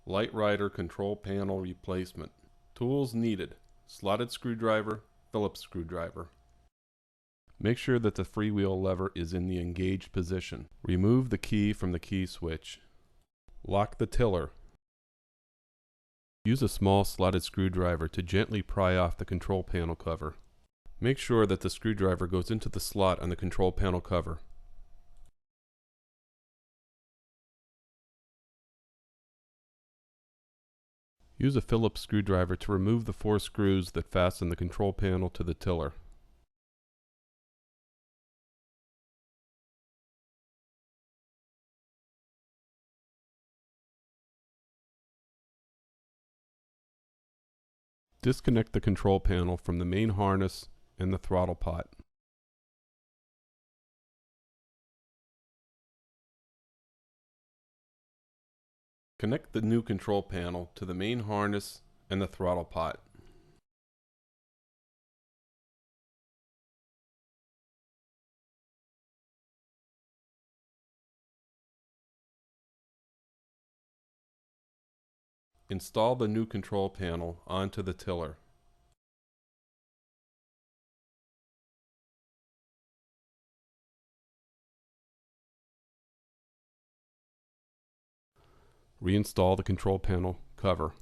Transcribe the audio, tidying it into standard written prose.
LiteRider control panel replacement. Tools needed: slotted screwdriver, Phillips screwdriver. Make sure that the freewheel lever is in the engaged position. Remove the key from the key switch. Lock the tiller. Use a small slotted screwdriver to gently pry off the control panel cover. Make sure that the screwdriver goes into the slot on the control panel cover. Use a Phillips screwdriver to remove the 4 screws that fasten the control panel to the tiller. Disconnect the control panel from the main harness and the throttle pot. Connect the new control panel to the main harness and the throttle pot. Install the new control panel onto the tiller. Reinstall the control panel cover.